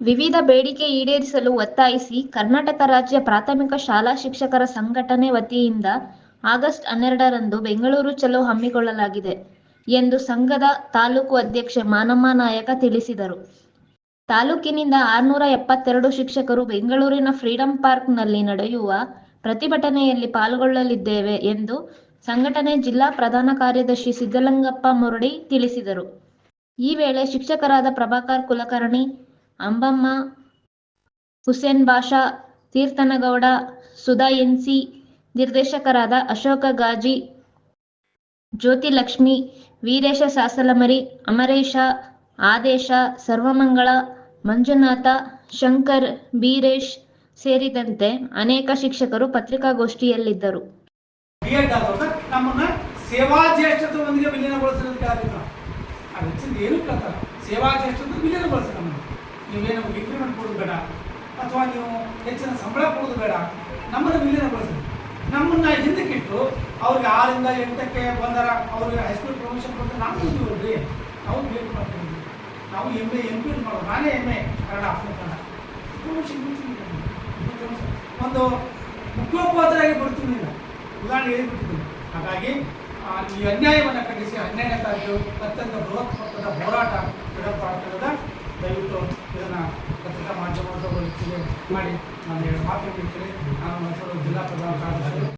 ವಿವಿಧ ಬೇಡಿಕೆ ಈಡೇರಿಸಲು ಒತ್ತಾಯಿಸಿ ಕರ್ನಾಟಕ ರಾಜ್ಯ ಪ್ರಾಥಮಿಕ ಶಾಲಾ ಶಿಕ್ಷಕರ ಸಂಘಟನೆ ವತಿಯಿಂದ ಆಗಸ್ಟ್ 12ರಂದು ಬೆಂಗಳೂರು ಚಲೋ ಹಮ್ಮಿಕೊಳ್ಳಲಾಗಿದೆ ಎಂದು ಸಂಘದ ತಾಲೂಕು ಅಧ್ಯಕ್ಷೆ ಮಾನಮ್ಮ ನಾಯಕ ತಿಳಿಸಿದರು. ತಾಲೂಕಿನಿಂದ 672 ಶಿಕ್ಷಕರು ಬೆಂಗಳೂರಿನ ಫ್ರೀಡಂ ಪಾರ್ಕ್ನಲ್ಲಿ ನಡೆಯುವ ಪ್ರತಿಭಟನೆಯಲ್ಲಿ ಪಾಲ್ಗೊಳ್ಳಲಿದ್ದೇವೆ ಎಂದು ಸಂಘಟನೆ ಜಿಲ್ಲಾ ಪ್ರಧಾನ ಕಾರ್ಯದರ್ಶಿ ಸಿದ್ದಲಿಂಗಪ್ಪ ಮುರಡಿ ತಿಳಿಸಿದರು. ಈ ವೇಳೆ ಶಿಕ್ಷಕರಾದ ಪ್ರಭಾಕರ್ ಕುಲಕರ್ಣಿ, ಅಂಬಮ್ಮ, ಹುಸೇನ್ ಬಾಷಾ, ತೀರ್ಥನಗೌಡ, ಸುಧಾ ಎನ್ಸಿ, ನಿರ್ದೇಶಕರಾದ ಅಶೋಕ ಗಾಜಿ, ಜ್ಯೋತಿಲಕ್ಷ್ಮಿ, ವೀರೇಶ ಸಾಸಲಮರಿ, ಅಮರೇಶ, ಆದೇಶ, ಸರ್ವಮಂಗಳ, ಮಂಜುನಾಥ, ಶಂಕರ್, ಬೀರೇಶ್ ಸೇರಿದಂತೆ ಅನೇಕ ಶಿಕ್ಷಕರು ಪತ್ರಿಕಾಗೋಷ್ಠಿಯಲ್ಲಿದ್ದರು. ನಮ್ಮನ್ನ ಸೇವಾ ಜ್ಯೇಷ್ಠತೆಯೊಂದಿಗೆ ವಿಲೀನಗೊಳಿಸೋದಕ್ಕೆ ಆಗಿತ್ತು. ಏನು ಕೇಳ್ತಾರೆ, ಸೇವಾ ಜ್ಯೇಷ್ಠತೆ ವಿಲೀನಗೊಳಿಸಿ ನೀವೇ ನಮಗೆ ಇಂಕ್ರಿಮೆಂಟ್ ಕೊಡೋದು ಬೇಡ, ಅಥವಾ ನೀವು ಹೆಚ್ಚಿನ ಸಂಬಳ ಕೊಡೋದು ಬೇಡ, ನಮ್ಮನ್ನು ವಿಲೀನಗೊಳಿಸಿ. ನಮ್ಮನ್ನ ಹಿಂದಕ್ಕಿಟ್ಟು ಅವ್ರಿಗೆ 6ರಿಂದ 8ಕ್ಕೆ ಬಂದಾರ, ಅವ್ರಿಗೆ ಹೈಸ್ಕೂಲ್ ಪ್ರಮೋಷನ್ ಕೊಡ್ತಾರೆ. ನಾವು ಇದ್ದೀವಲ್ರಿ, ನಾವು ಬೇಕು ಮಾಡ್ತೀವಿ. ನಾವು MA ಮಾಡೋದು, ನಾನೇ MA ಕನ್ನಡ ಕನ್ನಡ ಪ್ರಮೋಷನ್ ಒಂದು ಮುಖ್ಯೋಪಾಧ್ಯಾಯರಾಗಿ ಬರ್ತೀನಿ, ಉದಾಹರಣೆ ಹೇಳಿಬಿಟ್ಟಿದ್ದೀನಿ. ಹಾಗಾಗಿ ಈ ಅನ್ಯಾಯವನ್ನು ಖಂಡಿಸಿ 12ನೇ ತಾರೀಕು ಅತ್ಯಂತ ಬೃಹತ್ ಮೊತ್ತದ ಹೋರಾಟ ನಡೆದ. ದಯವಿಟ್ಟು ಇದನ್ನು ಪತ್ರಿಕಾ ಮಾಧ್ಯಮದವರು ಮಾಡಿ ನಾನು ಮಾತನಾಡ್ತೀನಿ. ನಾನು ಜಿಲ್ಲಾ ಪ್ರಧಾನ ಕಾರ್ಯದರ್ಶಿ